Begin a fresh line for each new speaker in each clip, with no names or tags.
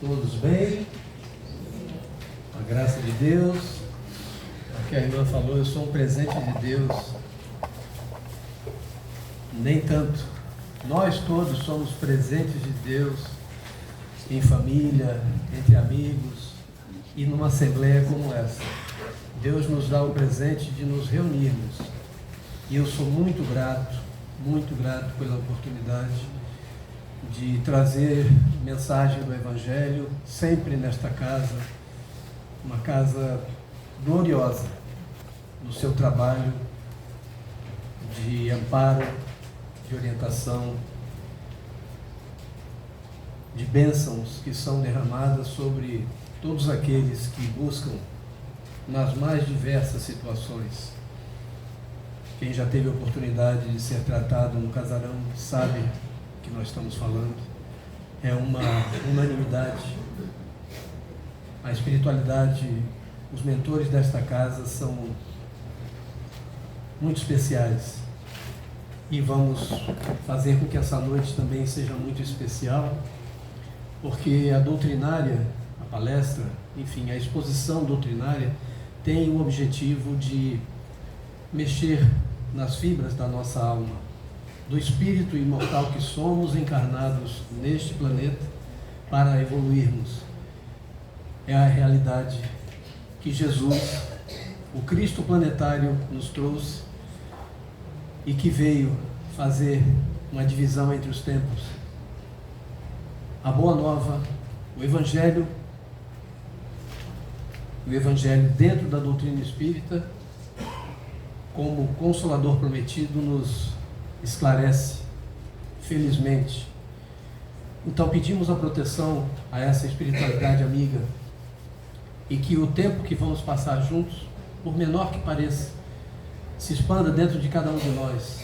Todos bem? A graça de Deus. O que a irmã falou, eu sou um presente de Deus. Nem tanto. Nós todos somos presentes de Deus em família, entre amigos e numa assembleia como essa. Deus nos dá o presente de nos reunirmos. E eu sou muito grato pela oportunidade de trazer mensagem do Evangelho sempre nesta casa, uma casa gloriosa no seu trabalho de amparo, de orientação, de bênçãos que são derramadas sobre todos aqueles que buscam nas mais diversas situações. Quem já teve a oportunidade de ser tratado no casarão sabe que nós estamos falando. É uma unanimidade. A espiritualidade, os mentores desta casa são muito especiais e vamos fazer com que essa noite também seja muito especial, porque a doutrinária, a palestra, enfim, a exposição doutrinária tem o objetivo de mexer nas fibras da nossa alma, do espírito imortal que somos, encarnados neste planeta para evoluirmos. É a realidade que Jesus, o Cristo planetário, nos trouxe e que veio fazer uma divisão entre os tempos. A Boa Nova, o Evangelho dentro da doutrina espírita, como Consolador prometido, nos esclarece, felizmente. Então pedimos a proteção a essa espiritualidade amiga e que o tempo que vamos passar juntos, por menor que pareça, se expanda dentro de cada um de nós.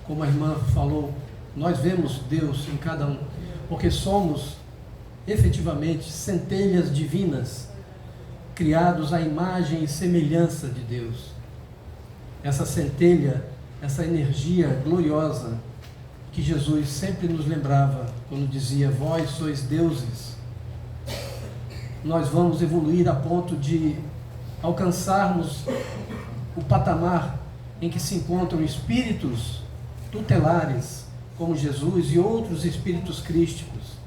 Como a irmã falou, nós vemos Deus em cada um, porque somos efetivamente centelhas divinas, criados à imagem e semelhança de Deus. Essa centelha, essa energia gloriosa que Jesus sempre nos lembrava quando dizia: vós sois deuses. Nós vamos evoluir a ponto de alcançarmos o patamar em que se encontram espíritos tutelares como Jesus e outros espíritos crísticos,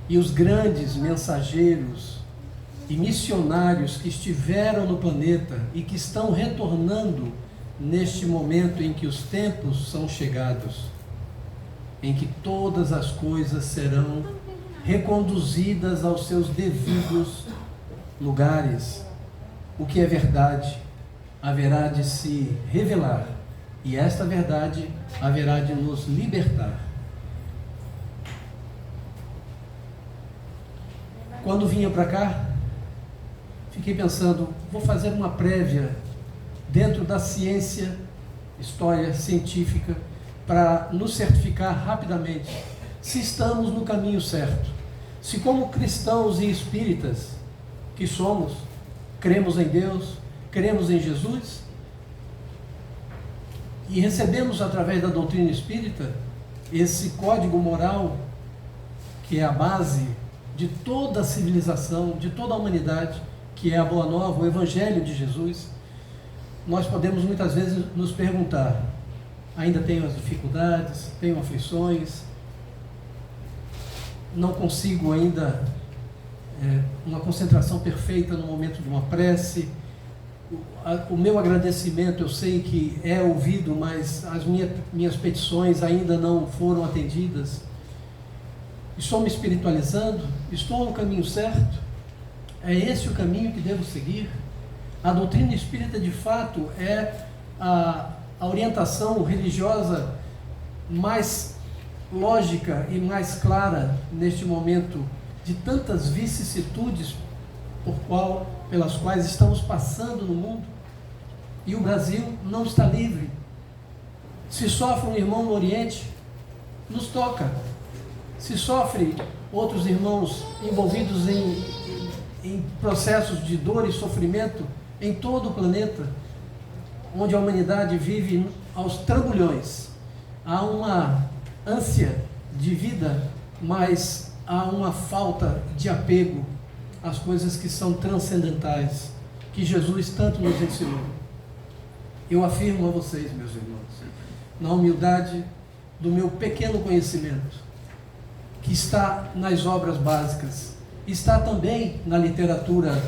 e os grandes mensageiros e missionários que estiveram no planeta e que estão retornando neste momento em que os tempos são chegados, em que todas as coisas serão reconduzidas aos seus devidos lugares. O que é verdade haverá de se revelar, e esta verdade haverá de nos libertar. Quando vinha para cá, fiquei pensando, vou fazer uma prévia dentro da ciência, história científica, para nos certificar rapidamente se estamos no caminho certo. Se, como cristãos e espíritas que somos, cremos em Deus, cremos em Jesus e recebemos através da doutrina espírita esse código moral que é a base de toda a civilização, de toda a humanidade, que é a Boa Nova, o Evangelho de Jesus. Nós podemos muitas vezes nos perguntar: ainda tenho as dificuldades, tenho aflições, não consigo ainda uma concentração perfeita no momento de uma prece, o meu agradecimento eu sei que é ouvido, mas as minhas petições ainda não foram atendidas. Estou me espiritualizando? Estou no caminho certo? É esse o caminho que devo seguir? A doutrina espírita, de fato, é a orientação religiosa mais lógica e mais clara neste momento de tantas vicissitudes pelas quais estamos passando no mundo. E o Brasil não está livre. Se sofre um irmão no Oriente, nos toca. Se sofre outros irmãos envolvidos em processos de dor e sofrimento em todo o planeta, onde a humanidade vive aos trambolhões, há uma ânsia de vida mas há uma falta de apego às coisas que são transcendentais, que Jesus tanto nos ensinou. Eu afirmo a vocês, meus irmãos, na humildade do meu pequeno conhecimento, que está nas obras básicas, está também na literatura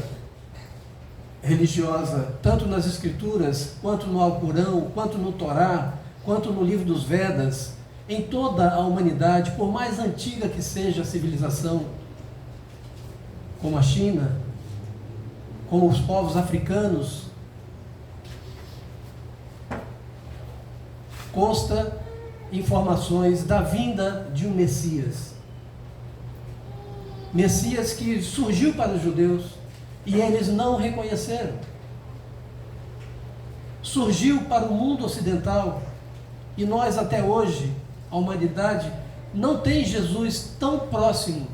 religiosa, tanto nas Escrituras, quanto no Alcorão, quanto no Torá, quanto no livro dos Vedas, em toda a humanidade, por mais antiga que seja a civilização, como a China, como os povos africanos, consta informações da vinda de um Messias. Messias que surgiu para os judeus e eles não reconheceram. Surgiu para o mundo ocidental e nós até hoje, a humanidade, não tem Jesus tão próximo.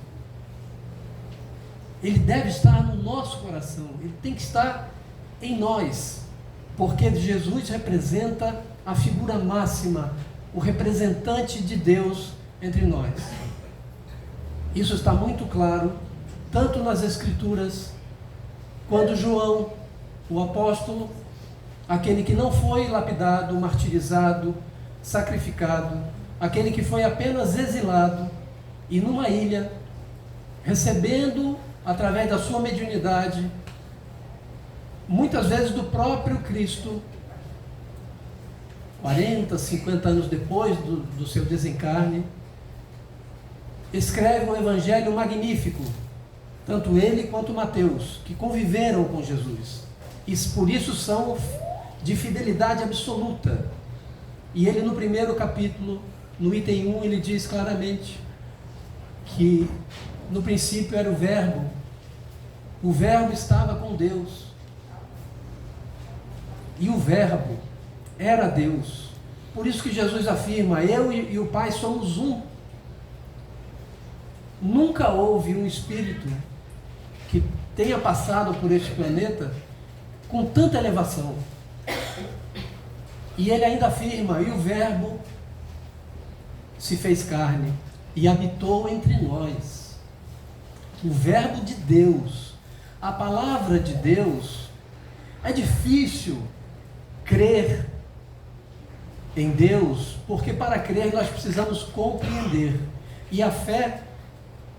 Ele deve estar no nosso coração, ele tem que estar em nós, porque Jesus representa a figura máxima, o representante de Deus entre nós. Isso está muito claro, tanto nas Escrituras, quando João, o apóstolo, aquele que não foi lapidado, martirizado, sacrificado, aquele que foi apenas exilado e numa ilha, recebendo, através da sua mediunidade, muitas vezes do próprio Cristo, 40, 50 anos depois do seu desencarne, escreve um evangelho magnífico, tanto ele quanto Mateus, que conviveram com Jesus, e por isso são de fidelidade absoluta. E ele no primeiro capítulo, no item 1, ele diz claramente que no princípio era o Verbo estava com Deus, e o Verbo era Deus. Por isso que Jesus afirma: eu e o Pai somos um. Nunca houve um espírito que tenha passado por este planeta com tanta elevação. E ele ainda afirma: e o Verbo se fez carne e habitou entre nós. O Verbo de Deus, a palavra de Deus. É difícil crer em Deus, porque para crer nós precisamos compreender. E a fé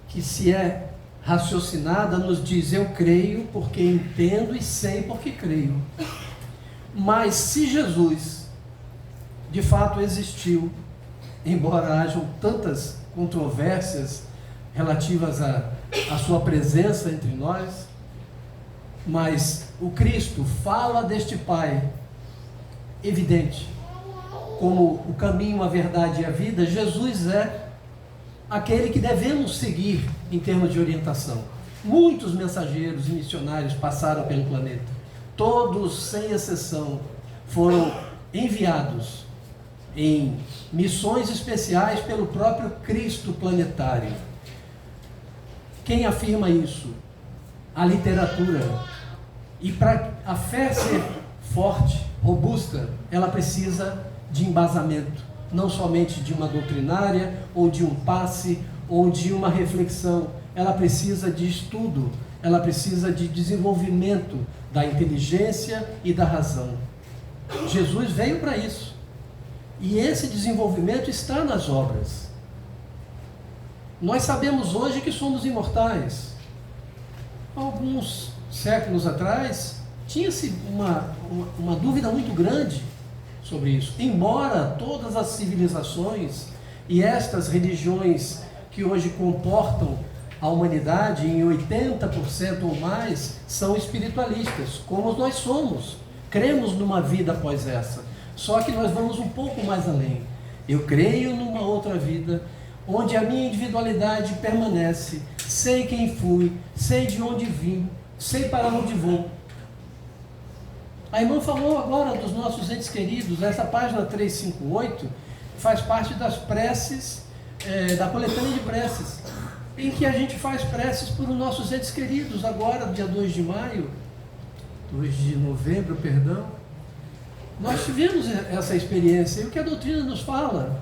que se é raciocinada nos diz: eu creio porque entendo e sei porque creio. Mas se Jesus de fato existiu, embora hajam tantas controvérsias relativas à sua presença entre nós, mas o Cristo fala deste Pai evidente, como o caminho, a verdade e a vida. Jesus é aquele que devemos seguir em termos de orientação. Muitos mensageiros e missionários passaram pelo planeta, todos sem exceção foram enviados em missões especiais pelo próprio Cristo planetário. Quem afirma isso? A literatura. E para a fé ser forte, robusta, ela precisa de embasamento, não somente de uma doutrinária, ou de um passe, ou de uma reflexão. Ela precisa de estudo, ela precisa de desenvolvimento da inteligência e da razão. Jesus veio para isso. E esse desenvolvimento está nas obras. Nós sabemos hoje que somos imortais. Alguns séculos atrás, tinha-se uma dúvida muito grande sobre isso. Embora todas as civilizações e estas religiões que hoje comportam a humanidade em 80% ou mais são espiritualistas, como nós somos. Cremos numa vida após essa. Só que nós vamos um pouco mais além. Eu creio numa outra vida, onde a minha individualidade permanece. Sei quem fui, sei de onde vim, sei para onde vou. A irmã falou agora dos nossos entes queridos. Essa página 358 faz parte das preces, da coletânea de preces, em que a gente faz preces por os nossos entes queridos. Agora, dia 2 de novembro, nós tivemos essa experiência. E o que a doutrina nos fala?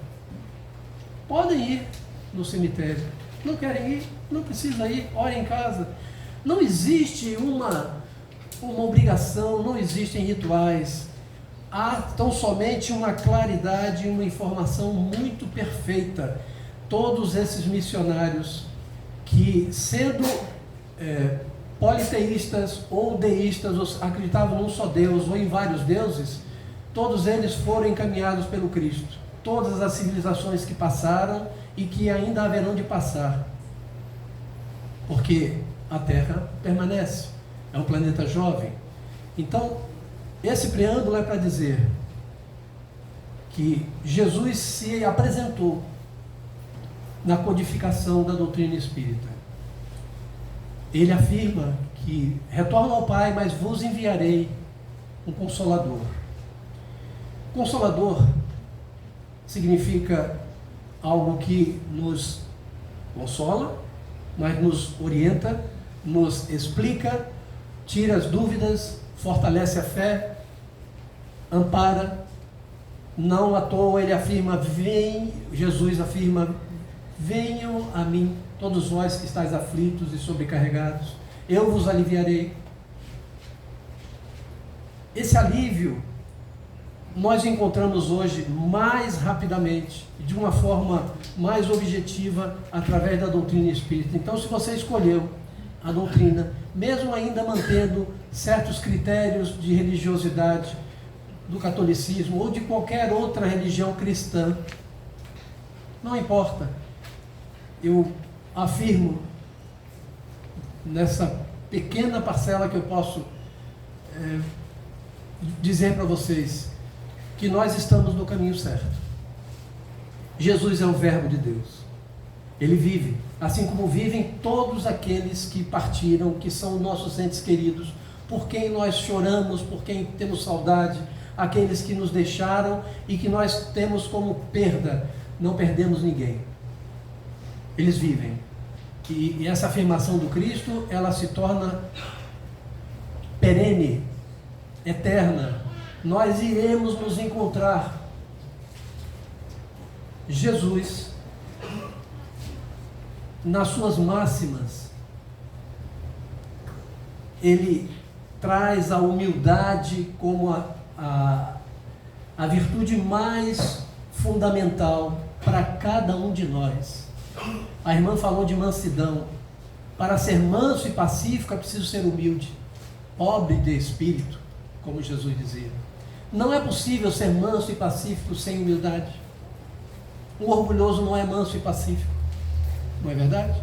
Podem ir, no cemitério. Não querem ir? Não precisa ir, ore em casa. Não existe uma obrigação, não existem rituais. Há tão somente uma claridade, uma informação muito perfeita. Todos esses missionários que, sendo politeístas ou deístas, ou acreditavam num só Deus ou em vários deuses, todos eles foram encaminhados pelo Cristo. Todas as civilizações que passaram e que ainda haverão de passar, porque a Terra permanece, é um planeta jovem. Então, esse preâmbulo é para dizer que Jesus se apresentou na codificação da doutrina espírita. Ele afirma que retorno ao Pai, mas vos enviarei um Consolador. Consolador significa algo que nos consola, mas nos orienta, nos explica, tira as dúvidas, fortalece a fé, ampara. Não à toa ele afirma, Jesus afirma, venham a mim, todos vós que estáis aflitos e sobrecarregados, eu vos aliviarei. Esse alívio nós encontramos hoje mais rapidamente, de uma forma mais objetiva, através da doutrina espírita. Então, se você escolheu a doutrina, mesmo ainda mantendo certos critérios de religiosidade do catolicismo ou de qualquer outra religião cristã, não importa. Eu afirmo, nessa pequena parcela que eu posso dizer para vocês, que nós estamos no caminho certo. Jesus é o Verbo de Deus. Ele vive, assim como vivem todos aqueles que partiram, que são nossos entes queridos, por quem nós choramos, por quem temos saudade, aqueles que nos deixaram e que nós temos como perda. Não perdemos ninguém. Eles vivem. E essa afirmação do Cristo, ela se torna perene, eterna. Nós iremos nos encontrar. Jesus, nas suas máximas, ele traz a humildade como a virtude mais fundamental para cada um de nós. A irmã falou de mansidão. Para ser manso e pacífico é preciso ser humilde, pobre de espírito, como Jesus dizia. Não é possível ser manso e pacífico sem humildade. Um orgulhoso não é manso e pacífico. Não é verdade?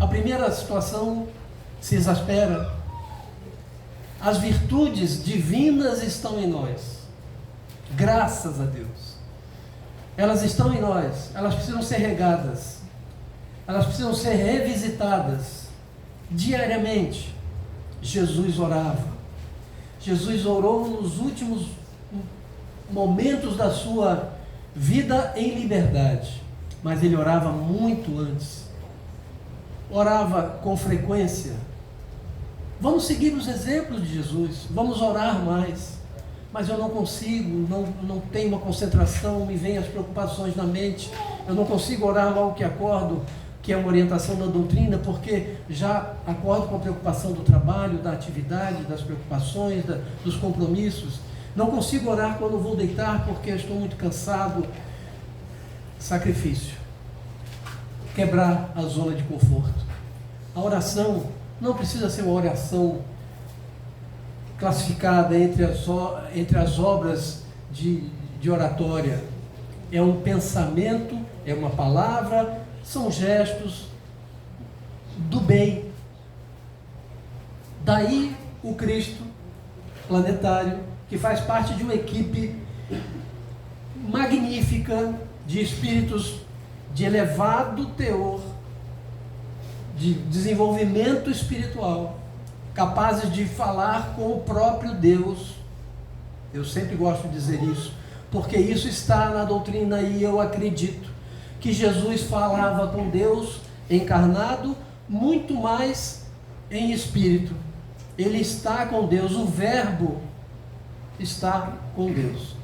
A primeira situação se exaspera. As virtudes divinas estão em nós. Graças a Deus. Elas estão em nós. Elas precisam ser regadas. Elas precisam ser revisitadas diariamente. Jesus orava. Jesus orou nos últimos momentos da sua vida em liberdade, mas ele orava muito antes. Orava com frequência. Vamos seguir os exemplos de Jesus, vamos orar mais. Mas eu não consigo, não tenho uma concentração, me vêm as preocupações na mente, eu não consigo orar logo que acordo, que é uma orientação da doutrina, porque já acordo com a preocupação do trabalho, da atividade, das preocupações, dos compromissos. Não consigo orar quando vou deitar, porque estou muito cansado. Sacrifício. Quebrar a zona de conforto. A oração não precisa ser uma oração classificada entre as obras de oratória. É um pensamento, é uma palavra, são gestos do bem. Daí o Cristo planetário, que faz parte de uma equipe magnífica de espíritos de elevado teor, de desenvolvimento espiritual, capazes de falar com o próprio Deus. Eu sempre gosto de dizer isso, porque isso está na doutrina e eu acredito que Jesus falava com Deus encarnado, muito mais em espírito. Ele está com Deus, o Verbo está com Deus,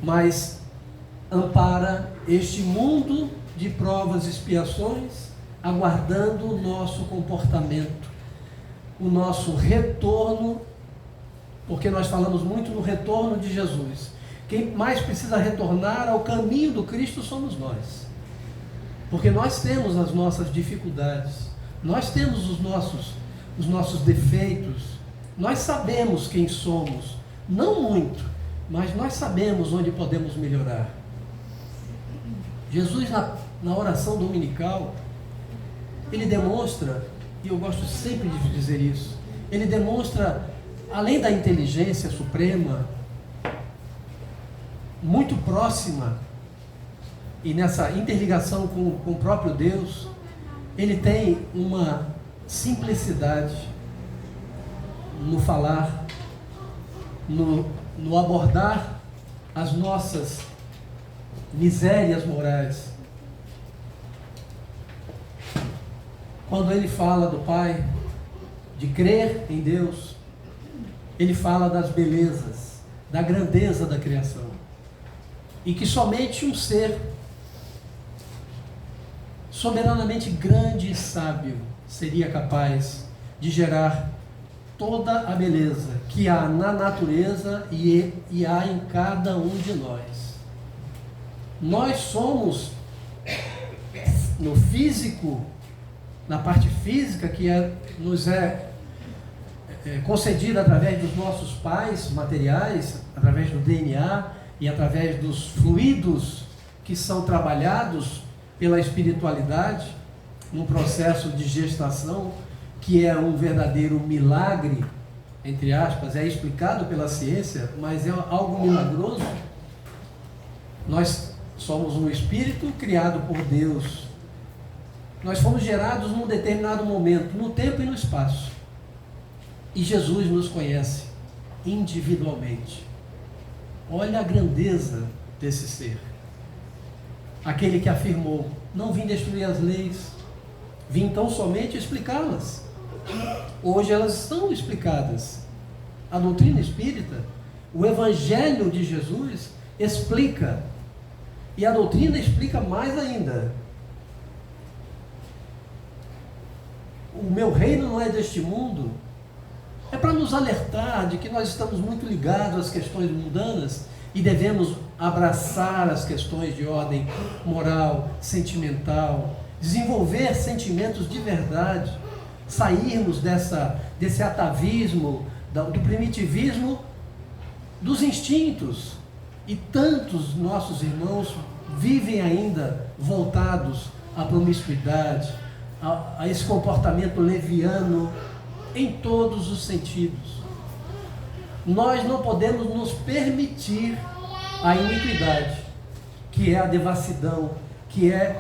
mas ampara este mundo de provas e expiações, aguardando o nosso comportamento, o nosso retorno, porque nós falamos muito no retorno de Jesus. Quem mais precisa retornar ao caminho do Cristo somos nós, porque nós temos as nossas dificuldades, nós temos os nossos defeitos, nós sabemos quem somos, não muito, mas nós sabemos onde podemos melhorar. Jesus, na oração dominical, ele demonstra, e eu gosto sempre de dizer isso, ele demonstra, além da inteligência suprema, muito próxima, e nessa interligação com o próprio Deus, ele tem uma simplicidade no falar, no abordar as nossas misérias morais. Quando ele fala do Pai, de crer em Deus, ele fala das belezas, da grandeza da criação, e que somente um ser soberanamente grande e sábio seria capaz de gerar toda a beleza que há na natureza e há em cada um de nós. Nós somos, no físico, na parte física que nos é concedida através dos nossos pais materiais, através do DNA e através dos fluidos que são trabalhados pela espiritualidade, num processo de gestação, que é um verdadeiro milagre, entre aspas, é explicado pela ciência, mas é algo milagroso. Nós somos um espírito criado por Deus. Nós fomos gerados num determinado momento, no tempo e no espaço. E Jesus nos conhece individualmente. Olha a grandeza desse ser. Aquele que afirmou: não vim destruir as leis, vim tão somente explicá-las. Hoje elas são explicadas. A doutrina espírita, o Evangelho de Jesus explica. E a doutrina explica mais ainda. O meu reino não é deste mundo. É para nos alertar de que nós estamos muito ligados às questões mundanas e devemos abraçar as questões de ordem moral, sentimental, desenvolver sentimentos de verdade, sairmos desse atavismo, do primitivismo dos instintos. E tantos nossos irmãos vivem ainda voltados à promiscuidade, a esse comportamento leviano em todos os sentidos. Nós não podemos nos permitir a iniquidade, que é a devassidão, que é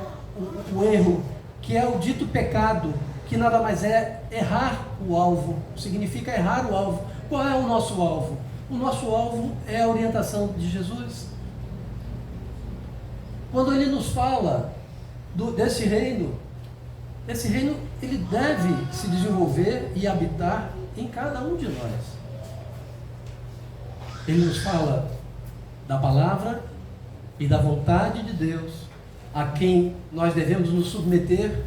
o erro, que é o dito pecado, que nada mais é errar o alvo, significa errar o alvo. Qual é o nosso alvo? O nosso alvo é a orientação de Jesus. Quando ele nos fala desse reino, esse reino ele deve se desenvolver e habitar em cada um de nós. Ele nos fala da palavra e da vontade de Deus, a quem nós devemos nos submeter,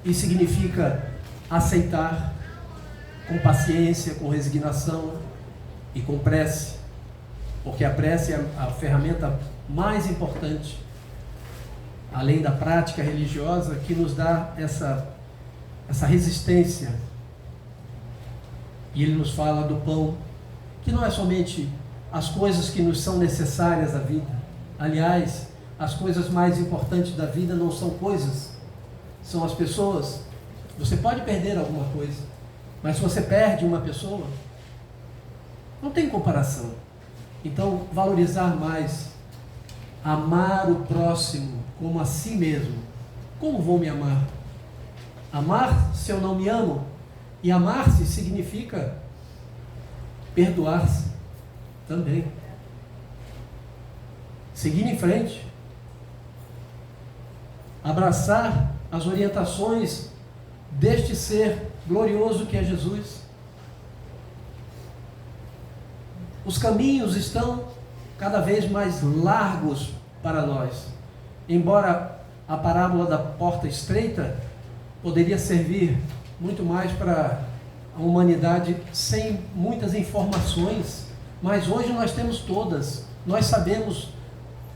e significa aceitar com paciência, com resignação e com prece, porque a prece é a ferramenta mais importante, além da prática religiosa, que nos dá essa resistência. E ele nos fala do pão, que não é somente as coisas que nos são necessárias à vida. Aliás, as coisas mais importantes da vida não são coisas, são as pessoas. Você pode perder alguma coisa, mas se você perde uma pessoa, não tem comparação. Então, valorizar mais, amar o próximo como a si mesmo. Como vou me amar? Amar se eu não me amo? E amar-se significa perdoar-se também. Seguir em frente. Abraçar as orientações deste ser glorioso que é Jesus. Os caminhos estão cada vez mais largos para nós. Embora a parábola da porta estreita poderia servir muito mais para a humanidade sem muitas informações, mas hoje nós temos todas, nós sabemos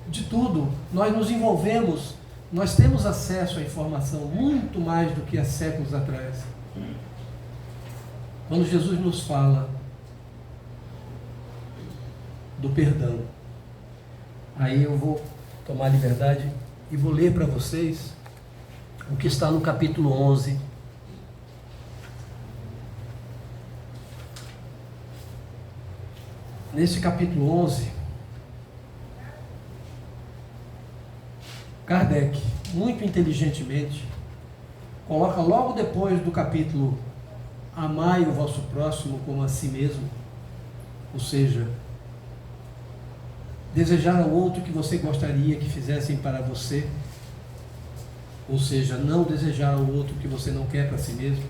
de tudo, nós nos envolvemos, nós temos acesso à informação muito mais do que há séculos atrás. Quando Jesus nos fala do perdão, aí eu vou tomar liberdade e vou ler para vocês o que está no capítulo 11. Nesse capítulo 11, Kardec, muito inteligentemente, coloca logo depois do capítulo amai o vosso próximo como a si mesmo, ou seja, desejar ao outro que você gostaria que fizessem para você, ou seja, não desejar ao outro que você não quer para si mesmo.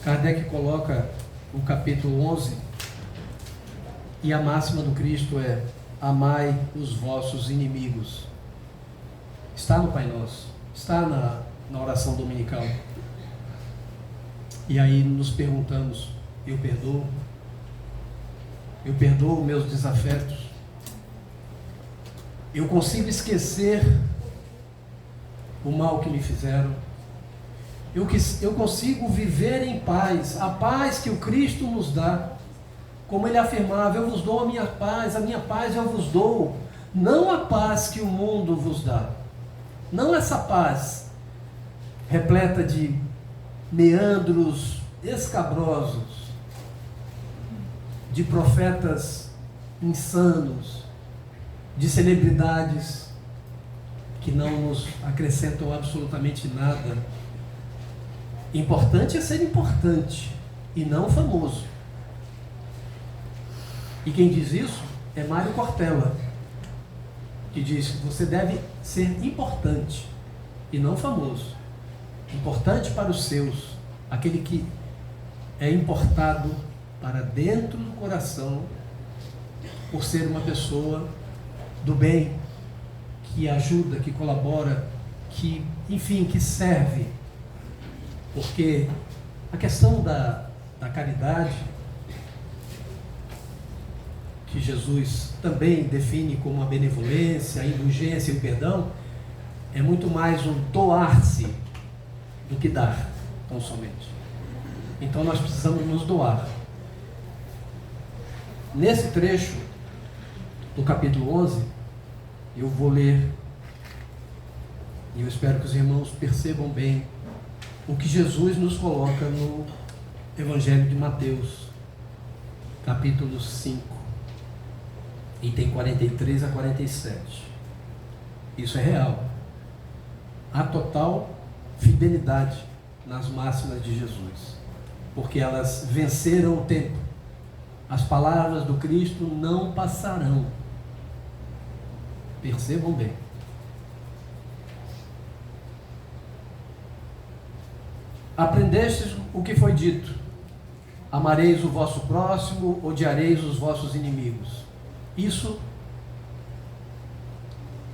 Kardec coloca o capítulo 11 e a máxima do Cristo é: amai os vossos inimigos. Está no Pai Nosso, está na oração dominical. E aí nos perguntamos: eu perdoo? Eu perdoo meus desafetos? Eu consigo esquecer o mal que me fizeram? Eu consigo viver em paz, a paz que o Cristo nos dá, como ele afirmava: eu vos dou a minha paz eu vos dou, não a paz que o mundo vos dá, não essa paz repleta de meandros escabrosos, de profetas insanos, de celebridades que não nos acrescentam absolutamente nada. Importante é ser importante e não famoso. E quem diz isso é Mário Cortella, que diz que você deve ser importante e não famoso. Importante para os seus, aquele que é importado para dentro do coração por ser uma pessoa do bem, que ajuda, que colabora, que, enfim, que serve. Porque a questão da caridade, que Jesus também define como a benevolência, a indulgência e o perdão, é muito mais um doar-se do que dar, tão somente. Então nós precisamos nos doar. Nesse trecho do capítulo 11, eu vou ler, e eu espero que os irmãos percebam bem o que Jesus nos coloca no Evangelho de Mateus, capítulo 5, item 43 a 47. Isso é real. Há total fidelidade nas máximas de Jesus, porque elas venceram o tempo. As palavras do Cristo não passarão. Percebam bem. Aprendestes o que foi dito: amareis o vosso próximo, odiareis os vossos inimigos. Isso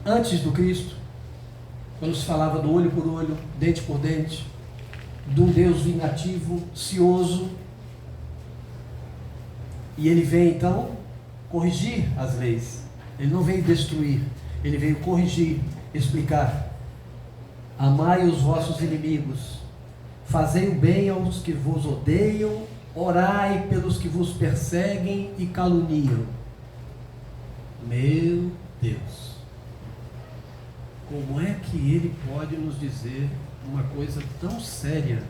antes do Cristo, quando se falava do olho por olho, dente por dente, de um Deus vingativo, cioso. E ele veio então corrigir as leis. Ele não veio destruir, ele veio corrigir, explicar: amai os vossos inimigos, fazei o bem aos que vos odeiam, orai pelos que vos perseguem e caluniam. Meu Deus, como é que ele pode nos dizer uma coisa tão séria?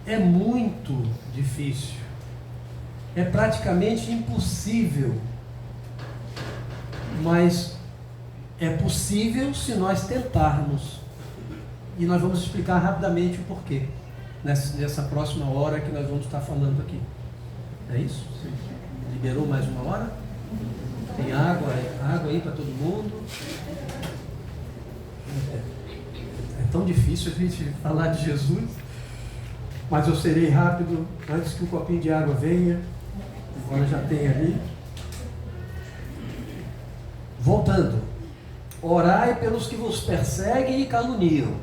É muito difícil, é praticamente impossível, mas é possível se nós tentarmos. E nós vamos explicar rapidamente o porquê nessa próxima hora que nós vamos estar falando aqui. É isso? Você liberou mais uma hora? Tem água aí para todo mundo. É tão difícil a gente falar de Jesus, mas eu serei rápido antes que o copinho de água venha. Agora já tem ali. Voltando, orai pelos que vos perseguem e caluniam.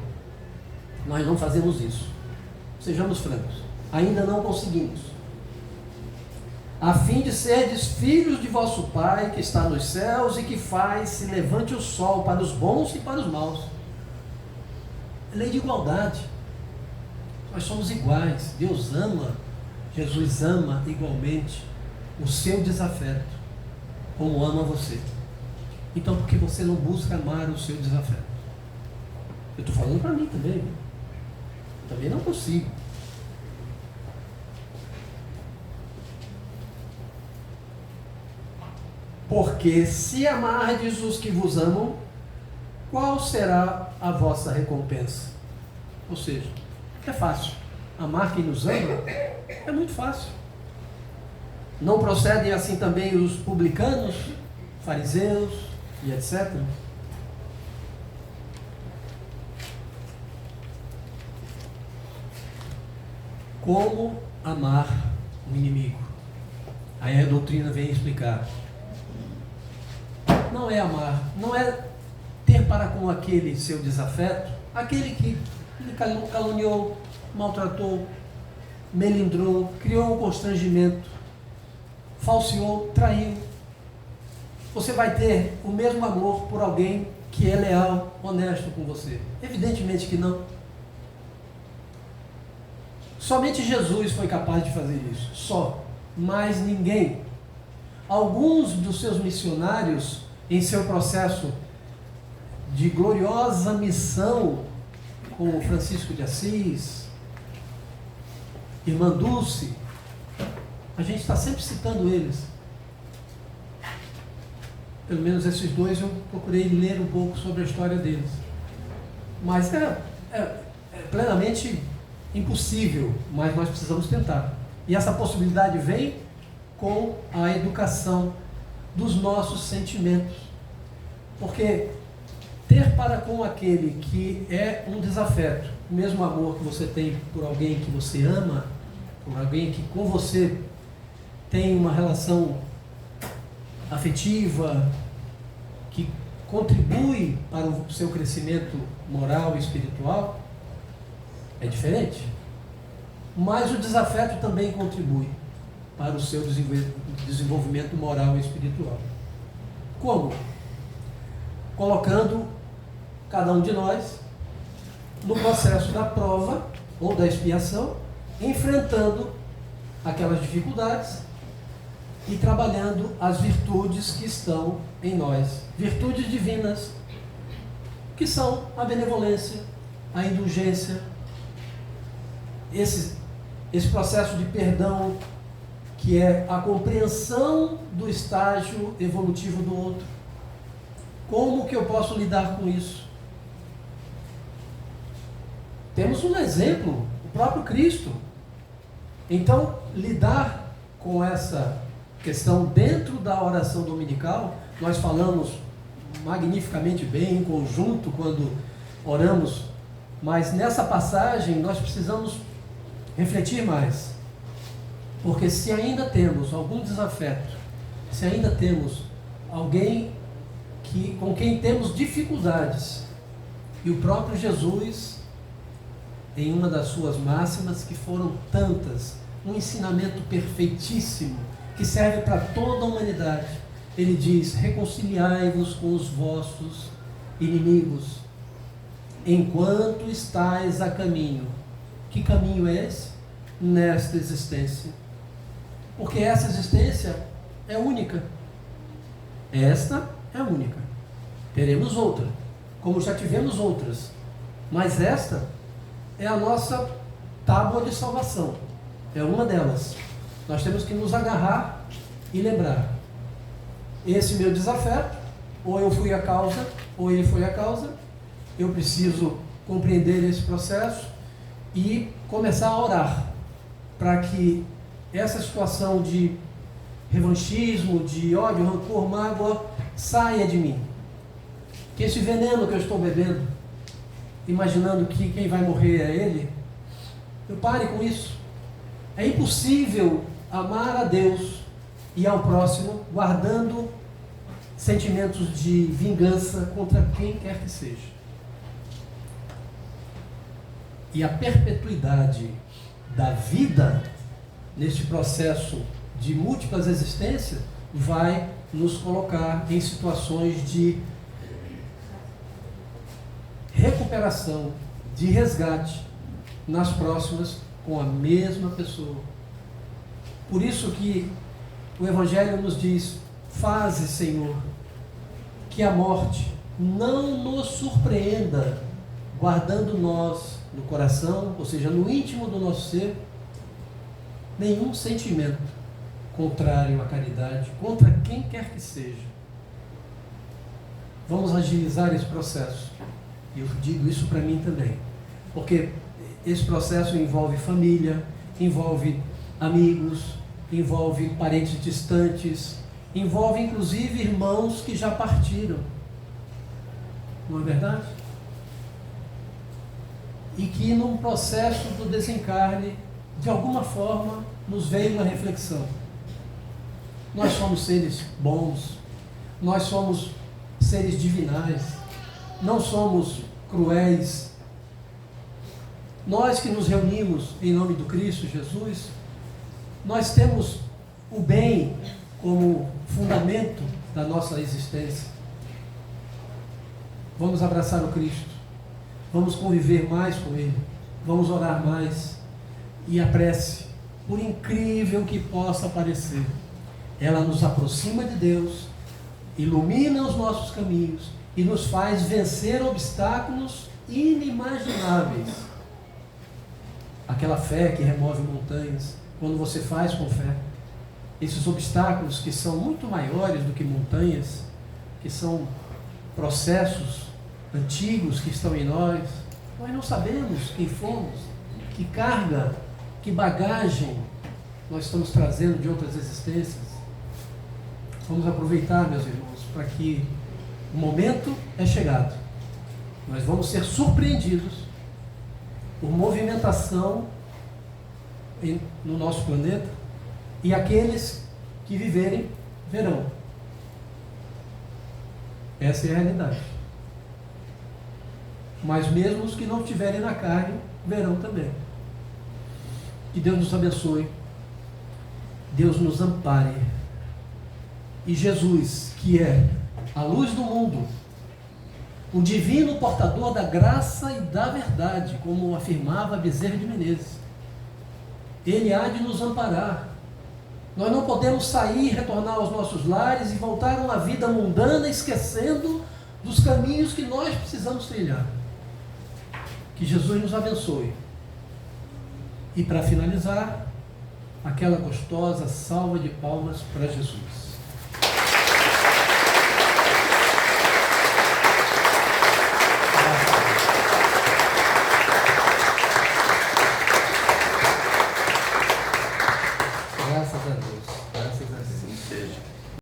Nós não fazemos isso. Sejamos francos. Ainda não conseguimos. A fim de serdes filhos de vosso Pai que está nos céus e que faz se levante o sol para os bons e para os maus. Lei de igualdade. Nós somos iguais. Deus ama, Jesus ama igualmente o seu desafeto, como ama você. Então, por que você não busca amar o seu desafeto? Eu estou falando para mim também. Eu também não consigo. Porque se amardes os que vos amam, qual será a vossa recompensa? Ou seja, é fácil. Amar quem nos ama é muito fácil. Não procedem assim também os publicanos, fariseus e etc. Como amar o inimigo? Aí a doutrina vem explicar. Não é amar, não é ter para com aquele seu desafeto, aquele que lhe caluniou, maltratou, melindrou, criou um constrangimento, falseou, traiu. Você vai ter o mesmo amor por alguém que é leal, honesto com você? Evidentemente que não. Somente Jesus foi capaz de fazer isso, só, mais ninguém. Alguns dos seus missionários, em seu processo de gloriosa missão, como Francisco de Assis, Irmã Dulce, a gente está sempre citando eles. Pelo menos esses dois eu procurei ler um pouco sobre a história deles. Mas é plenamente impossível, mas nós precisamos tentar. E essa possibilidade vem com a educação dos nossos sentimentos. Porque ter para com aquele que é um desafeto, o mesmo amor que você tem por alguém que você ama, por alguém que com você tem uma relação afetiva, que contribui para o seu crescimento moral e espiritual, é diferente. Mas o desafeto também contribui para o seu desenvolvimento moral e espiritual. Como? Colocando cada um de nós no processo da prova ou da expiação, enfrentando aquelas dificuldades e trabalhando as virtudes que estão em nós. Virtudes divinas, que são a benevolência, a indulgência, esse processo de perdão, que é a compreensão do estágio evolutivo do outro. Como que eu posso lidar com isso? Temos um exemplo, o próprio Cristo. Então, lidar com essa questão dentro da oração dominical, nós falamos magnificamente bem em conjunto quando oramos, mas nessa passagem nós precisamos refletir mais. Porque se ainda temos algum desafeto, se ainda temos alguém com quem temos dificuldades, e o próprio Jesus, em uma das suas máximas, que foram tantas, um ensinamento perfeitíssimo, que serve para toda a humanidade, ele diz: reconciliai-vos com os vossos inimigos, enquanto estáis a caminho. Que caminho é esse? Nesta existência. Porque essa existência é única. Esta é única. Teremos outra, como já tivemos outras. Mas esta é a nossa tábua de salvação. É uma delas. Nós temos que nos agarrar e lembrar. Esse meu desafeto, ou eu fui a causa, ou ele foi a causa. Eu preciso compreender esse processo e começar a orar para que essa situação de revanchismo, de ódio, rancor, mágoa, saia de mim. Que esse veneno que eu estou bebendo, imaginando que quem vai morrer é ele, eu pare com isso. É impossível amar a Deus e ao próximo guardando sentimentos de vingança contra quem quer que seja. E a perpetuidade da vida neste processo de múltiplas existências vai nos colocar em situações de recuperação, de resgate nas próximas com a mesma pessoa. Por isso que o Evangelho nos diz: faze, Senhor, que a morte não nos surpreenda, guardando nós no coração, ou seja, no íntimo do nosso ser, nenhum sentimento contrário à caridade, contra quem quer que seja. Vamos agilizar esse processo. E eu digo isso para mim também, porque esse processo envolve família, envolve amigos, envolve parentes distantes, envolve inclusive irmãos que já partiram. Não é verdade? E que num processo do desencarne, de alguma forma, nos veio uma reflexão. Nós somos seres bons, nós somos seres divinais, não somos cruéis. Nós que nos reunimos em nome do Cristo Jesus, nós temos o bem como fundamento da nossa existência. Vamos abraçar o Cristo, vamos conviver mais com Ele, vamos orar mais. E a prece, por incrível que possa parecer, ela nos aproxima de Deus, ilumina os nossos caminhos e nos faz vencer obstáculos inimagináveis. Aquela fé que remove montanhas, quando você faz com fé. Esses obstáculos que são muito maiores do que montanhas, que são processos antigos que estão em nós não sabemos quem fomos, que carga, que bagagem nós estamos trazendo de outras existências. Vamos aproveitar, meus irmãos, para que o momento é chegado. Nós vamos ser surpreendidos por movimentação no nosso planeta, e aqueles que viverem verão. Essa é a realidade. Mas mesmo os que não estiverem na carne verão também. Que Deus nos abençoe, Deus nos ampare, e Jesus, que é a luz do mundo, o divino portador da graça e da verdade, como afirmava Bezerra de Menezes, Ele há de nos amparar. Nós não podemos sair, retornar aos nossos lares e voltar a uma vida mundana, esquecendo dos caminhos que nós precisamos trilhar. Que Jesus nos abençoe. E para finalizar, aquela gostosa salva de palmas para Jesus.